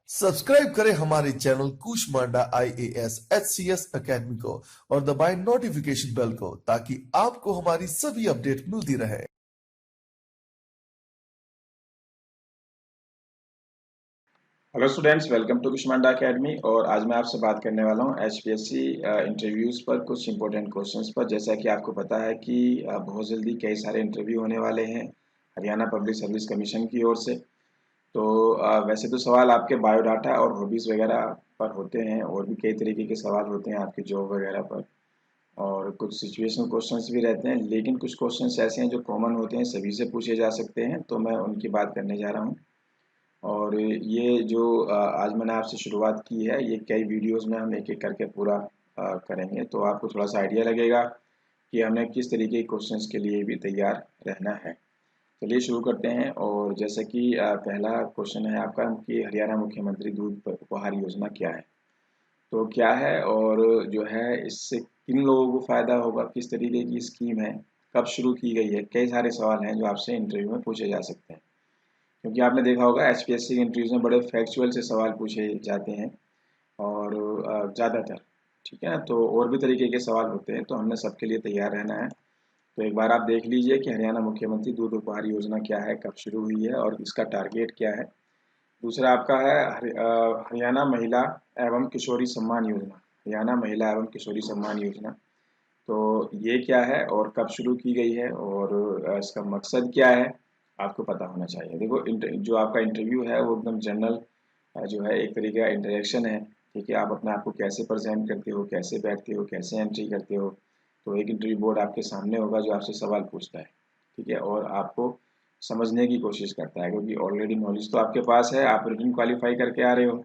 Subscribe करें हमारे channel Kushmanda IAS HCS academy को और दबाएं नोटिफिकेशन बेल को ताकि आपको हमारी सभी अपडेट मिलती रहे। Hello students, welcome to Kushmanda academy. और आज मैं आपसे बात करने वाला हूं HPSC इंटरव्यूज़ पर कुछ इंपॉर्टेंट क्वेश्चंस पर। जैसा कि आपको पता है कि बहुत जल्दी कई सारे इंटरव्यू होने वाले हैं हरियाणा पब्लिक सर्विस कमीशन की ओर से। तो वैसे तो सवाल आपके बायोडाटा और हॉबीज़ वगैरह पर होते हैं, और भी कई तरीके के सवाल होते हैं आपकी जॉब वगैरह पर, और कुछ सिचुएशनल क्वेश्चंस भी रहते हैं। लेकिन कुछ क्वेश्चंस ऐसे हैं जो कॉमन होते हैं, सभी से पूछे जा सकते हैं, तो मैं उनकी बात करने जा रहा हूँ। और ये जो आज मैंने आपसे शुरुआत की है, ये कई वीडियोस में हम एक एक करके पूरा करेंगे, तो आपको थोड़ा सा आइडिया लगेगा कि हमें किस तरीके के क्वेश्चंस के लिए भी तैयार रहना है। चलिए शुरू करते हैं। और जैसे कि पहला क्वेश्चन है आपका कि हरियाणा मुख्यमंत्री दूध उपहार योजना क्या है। तो क्या है, और जो है इससे किन लोगों को फ़ायदा होगा, किस तरीके की स्कीम है, कब शुरू की गई है, कई सारे सवाल हैं जो आपसे इंटरव्यू में पूछे जा सकते हैं। क्योंकि आपने देखा होगा HPSC के इंटरव्यूज में बड़े फैक्चुअल से सवाल पूछे जाते हैं, और ज़्यादातर, ठीक है ना, तो और भी तरीके के सवाल होते हैं, तो हमने सबके लिए तैयार रहना है। तो एक बार आप देख लीजिए कि हरियाणा मुख्यमंत्री दूध उपहार योजना क्या है, कब शुरू हुई है और इसका टारगेट क्या है। दूसरा आपका है हरियाणा महिला एवं किशोरी सम्मान योजना। हरियाणा महिला एवं किशोरी सम्मान योजना, तो ये क्या है और कब शुरू की गई है, और इसका मकसद क्या है, आपको पता होना चाहिए। देखो, जो आपका इंटरव्यू है वो एकदम जनरल जो है, एक तरीके का इंटरेक्शन है। ठीक है, आप अपने आप को कैसे प्रेजेंट करते हो, कैसे बैठते हो, कैसे एंट्री करते हो। तो एक इंटरव्यू बोर्ड आपके सामने होगा जो आपसे सवाल पूछता है, ठीक है, और आपको समझने की कोशिश करता है, क्योंकि ऑलरेडी नॉलेज तो आपके पास है, आप रिटन क्वालिफाई करके आ रहे हो।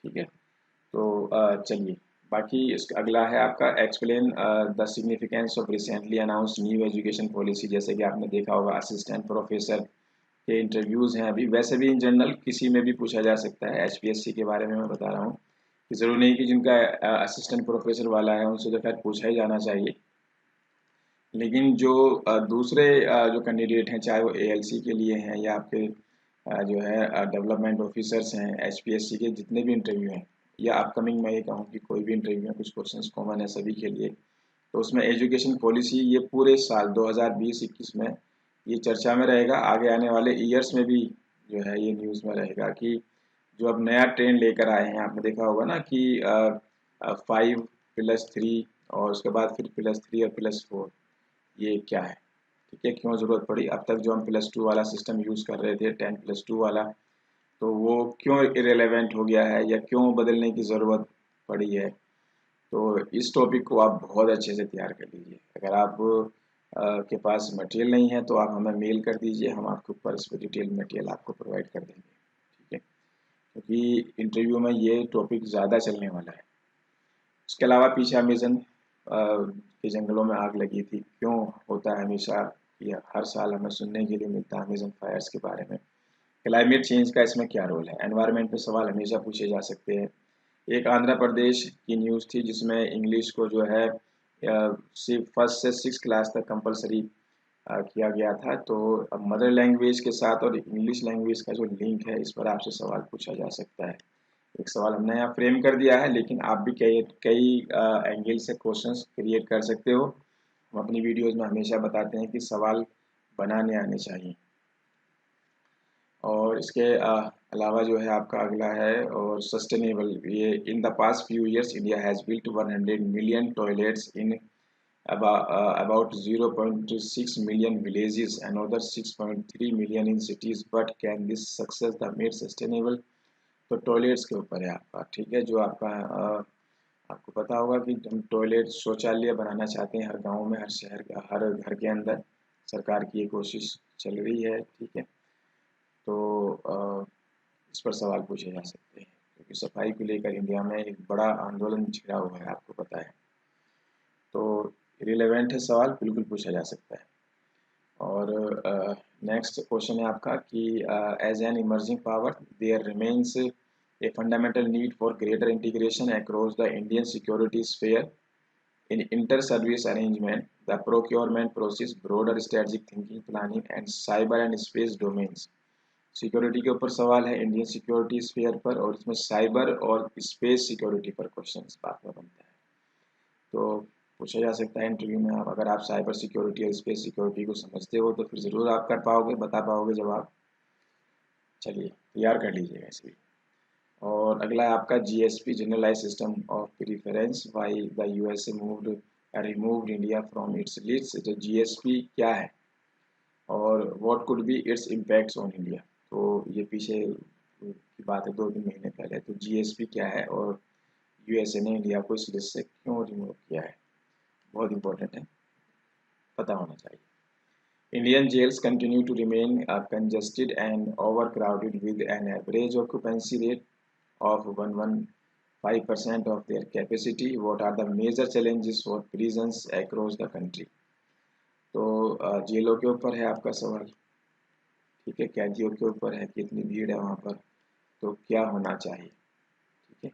ठीक है, तो चलिए, बाकी इस अगला है आपका explain the significance of recently announced new education policy. जैसे कि आपने देखा होगा असिस्टेंट प्रोफेसर के इंटरव्यूज़ हैं अभी, वैसे भी इन जनरल किसी में भी पूछा जा सकता है। HPSC के बारे में मैं बता रहा हूँ कि ज़रूरी नहीं कि जिनका असिस्टेंट प्रोफेसर वाला है उनसे तो खैर पूछा ही जाना चाहिए, लेकिन जो दूसरे जो कैंडिडेट हैं, चाहे वो ALC के लिए हैं या आपके जो है डेवलपमेंट ऑफिसर्स हैं, HPSC के जितने भी इंटरव्यू हैं, या अपकमिंग मैं ये कहूँ कि कोई भी इंटरव्यू है, कुछ क्वेश्चंस कॉमन है सभी के लिए। तो उसमें एजुकेशन पॉलिसी ये पूरे साल 2020-21 में ये चर्चा में रहेगा। आगे आने वाले ईयर्स में भी जो है ये न्यूज़ में रहेगा कि जो अब नया ट्रेंड लेकर आए हैं, आपने देखा होगा ना कि 5+3 और उसके बाद फिर +3 और +4, ये क्या है, ठीक है, क्यों ज़रूरत पड़ी। अब तक जो हम +2 वाला सिस्टम यूज़ कर रहे थे, 10+2 वाला, तो वो क्यों इरेलेवेंट हो गया है या क्यों बदलने की ज़रूरत पड़ी है। तो इस टॉपिक को आप बहुत अच्छे से तैयार कर लीजिए। अगर आप के पास मटेरियल नहीं है तो आप हमें मेल कर दीजिए, हम आपके ऊपर इस पर डिटेल मटेरियल आपको प्रोवाइड कर देंगे, ठीक है, क्योंकि इंटरव्यू में ये टॉपिक ज़्यादा चलने वाला है। उसके अलावा पीछे अमेजन के जंगलों में आग लगी थी, क्यों होता है हमेशा, या हर साल हमें सुनने के लिए मिलता है अमेजन फायर्स के बारे में। क्लाइमेट चेंज का इसमें क्या रोल है, एनवायरनमेंट पे सवाल हमेशा पूछे जा सकते हैं। एक आंध्र प्रदेश की न्यूज़ थी जिसमें इंग्लिश को जो है सिर्फ 1st से 6th क्लास तक कंपलसरी किया गया था। तो अब मदर लैंग्वेज के साथ और इंग्लिश लैंग्वेज का जो लिंक है, इस पर आपसे सवाल पूछा जा सकता है। एक सवाल हमने यहाँ फ्रेम कर दिया है, लेकिन आप भी कई कई एंगल से क्वेश्चंस क्रिएट कर सकते हो। हम अपनी वीडियोस में हमेशा बताते हैं कि सवाल बनाने आने चाहिए। और इसके अलावा जो है आपका अगला है और सस्टेनेबल, ये in the past few years India has built 100 million toilets in about 0.6 million villages and another 6.3 million in cities, but can this success the made sustainable। तो टॉयलेट्स के ऊपर है आपका, ठीक है, जो आपका आपको पता होगा कि हम टॉयलेट शौचालय बनाना चाहते हैं हर गांव में, हर शहर हर घर के अंदर। सरकार की ये कोशिश चल रही है, ठीक है। तो इस पर सवाल पूछे जा सकते हैं, क्योंकि सफाई को लेकर इंडिया में एक बड़ा आंदोलन छिड़ा हुआ है, आपको पता है। तो रिलेवेंट है सवाल, बिल्कुल पूछा जा सकता है। और नेक्स्ट क्वेश्चन है आपका कि as an emerging power there remains a fundamental need for greater integration across the Indian security sphere in inter-service arrangement, the procurement process, broader strategic thinking, planning, and cyber and space domains। Security के ऊपर सवाल है, Indian security sphere पर, और इसमें cyber और space security पर question बात में बनता है। तो पूछा जा सकता है इंटरव्यू में, आप अगर आप साइबर सिक्योरिटी और स्पेस सिक्योरिटी को समझते हो तो फिर ज़रूर आप कर पाओगे, बता पाओगे जवाब। चलिए तैयार कर लीजिएगा इसे भी। और अगला है आपका GSP, generalise system of preference, why the USA moved removed India from its list. तो जीएसपी क्या है और what could be its impacts on India. तो ये पीछे की बात है 2-3 महीने पहले। तो जीएसपी क्या है और यूएसए ने इंडिया को इस लिस्ट से क्यों रिमूव किया है, बहुत इंपॉर्टेंट है, पता होना चाहिए। Indian jails continue to remain congested and overcrowded with an average occupancy rate of 115% of their capacity. What are the major challenges for prisons across the country? तो जेलों के ऊपर है आपका सवाल, ठीक है, कैदियों के ऊपर है, कितनी भीड़ है वहाँ पर, तो क्या होना चाहिए, ठीक है।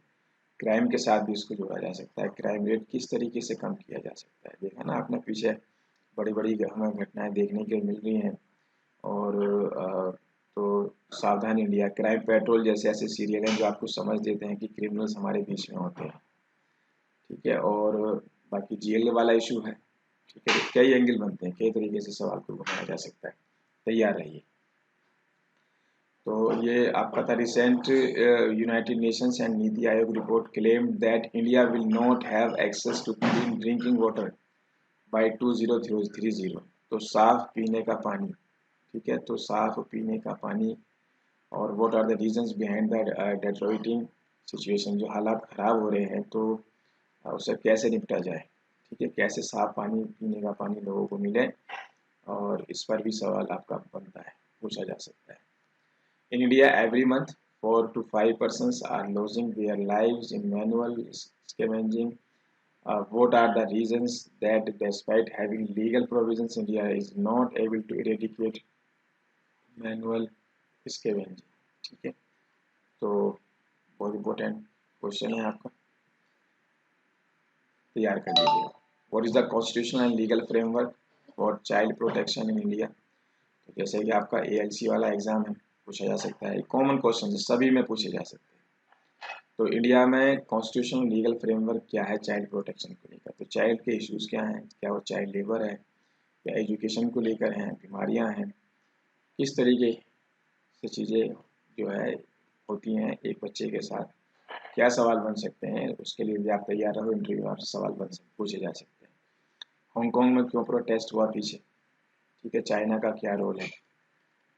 क्राइम के साथ भी इसको जोड़ा जा सकता है, क्राइम रेट किस तरीके से कम किया जा सकता है। देखा ना आपने पीछे बड़ी बड़ी हमें घटनाएं देखने के मिल रही हैं। और तो सावधान इंडिया, क्राइम पेट्रोल जैसे ऐसे सीरियल हैं जो आपको समझ देते हैं कि क्रिमिनल्स हमारे बीच में होते हैं, ठीक है। और बाकी जेल वाला इशू है, ठीक है। तो कई एंगल बनते हैं, कई तरीके से सवाल को घुमाया जा सकता है, तैयार रहिए। तो ये आपका था recent United Nations and NITI Aayog report claim that India will not have access to clean drinking water by 2030। तो साफ पीने का पानी, ठीक है, तो साफ पीने का पानी। और what are the reasons behind the deteriorating situation, जो हालात ख़राब हो रहे हैं तो उससे कैसे निपटा जाए, ठीक है, कैसे साफ पानी, पीने का पानी लोगों को मिले। और इस पर भी सवाल आपका बनता है, पूछा जा सकता है। In India every month 4 to 5 persons are losing their lives in manual scavenging. What are the reasons that despite having legal provisions India is not able to eradicate manual scavenging, ठीक है। तो बहुत इंपॉर्टेंट क्वेश्चन है आपका, तैयार कर लीजिएगा। What is the constitutional and legal framework for child protection in India. तो जैसे कि आपका एएलसी वाला एग्जाम है, पूछा जा सकता है, कॉमन क्वेश्चन है, सभी में पूछे जा सकते हैं। तो इंडिया में कॉन्स्टिट्यूशनल लीगल फ्रेमवर्क क्या है चाइल्ड प्रोटेक्शन को लेकर। तो चाइल्ड के इश्यूज क्या हैं, क्या वो चाइल्ड लेबर है, क्या एजुकेशन को लेकर हैं, बीमारियां हैं, किस तरीके से चीज़ें जो है होती हैं एक बच्चे के साथ, क्या सवाल बन सकते हैं, उसके लिए भी आप तैयार रहो। इंटरव्यू में आपसे सवाल पूछे जा सकते हैं। हांगकांग में क्यों प्रोटेस्ट हुआ पीछे, ठीक है, चाइना का क्या रोल है,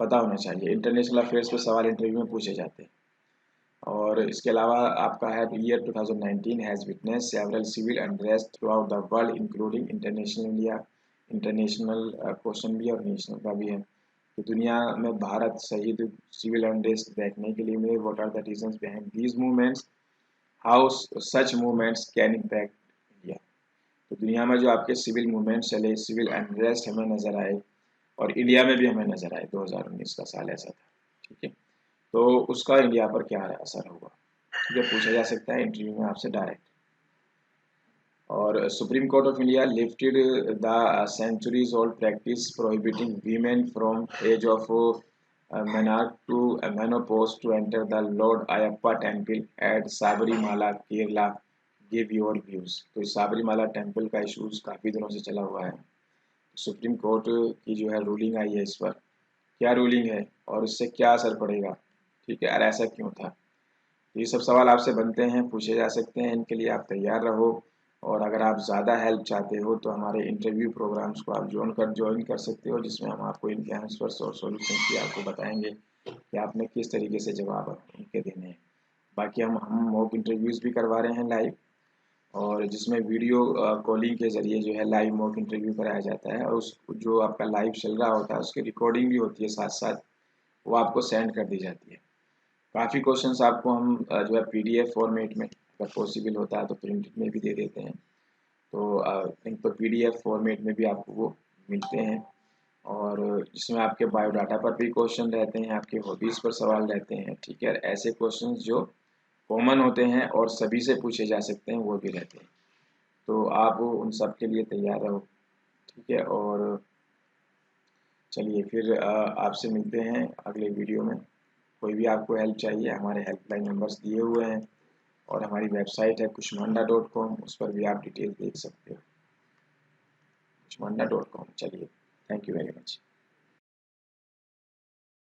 पता होना चाहिए। इंटरनेशनल अफेयर्स पे सवाल इंटरव्यू में पूछे जाते हैं। और इसके अलावा आपका है year 2019 has witness several civil unrest throughout the world including international India. International question भी और नेशनल का भी है। तो दुनिया में भारत सहित सिविल अनरेस्ट देखने के लिए मिले। What are the reasons behind these movements, how such movements can impact India. तो दुनिया में जो आपके सिविल मूवमेंट चले, सिविल अनरेस्ट हमें नज़र आए, और इंडिया में भी हमें नज़र आए, 2019 का साल ऐसा था, ठीक है। तो उसका इंडिया पर क्या असर होगा, ठीक है, पूछा जा सकता है इंटरव्यू में आपसे डायरेक्ट। और supreme court of India lifted the centuries old practice prohibiting women from age of menarche to menopause to enter the Lord Ayappa temple at Sabarimala, Kerala. Give your views. तो इस Sabarimala temple का issues काफ़ी दिनों से चला हुआ है। Supreme court की जो है रूलिंग आई है इस पर, क्या रूलिंग है और इससे क्या असर पड़ेगा, ठीक है, और ऐसा क्यों था। ये सब सवाल आपसे बनते हैं, पूछे जा सकते हैं, इनके लिए आप तैयार रहो। और अगर आप ज़्यादा हेल्प चाहते हो तो हमारे इंटरव्यू प्रोग्राम्स को आप ज्वाइन कर सकते हो, जिसमें हम आपको इनके आंसर्स और सॉल्यूशन की आपको बताएंगे कि आपने किस तरीके से जवाब इनके देने हैं। बाकी हम मॉक इंटरव्यूज़ भी करवा रहे हैं लाइव, और जिसमें वीडियो कॉलिंग के ज़रिए जो है लाइव मॉक इंटरव्यू कराया जाता है, और उस जो आपका लाइव चल रहा होता है उसकी रिकॉर्डिंग भी होती है साथ साथ, वो आपको सेंड कर दी जाती है। काफ़ी क्वेश्चंस आपको हम जो है पीडीएफ फॉर्मेट में, अगर पॉसिबल होता है तो प्रिंटेड में भी दे देते हैं। तो इन पर पीडीएफ फॉर्मेट में भी आपको वो मिलते हैं, और जिसमें आपके बायोडाटा पर भी क्वेश्चन रहते हैं, आपके हॉबीज़ पर सवाल रहते हैं, ठीक है, ऐसे क्वेश्चंस जो कॉमन होते हैं और सभी से पूछे जा सकते हैं वो भी रहते हैं। तो आप उन सब के लिए तैयार रहो, ठीक है। और चलिए फिर आपसे मिलते हैं अगले वीडियो में। कोई भी आपको हेल्प चाहिए, हमारे हेल्पलाइन नंबर्स दिए हुए हैं और हमारी वेबसाइट है kushmanda.com, उस पर भी आप डिटेल देख सकते हो, kushmanda.com। चलिए, थैंक यू वेरी मच।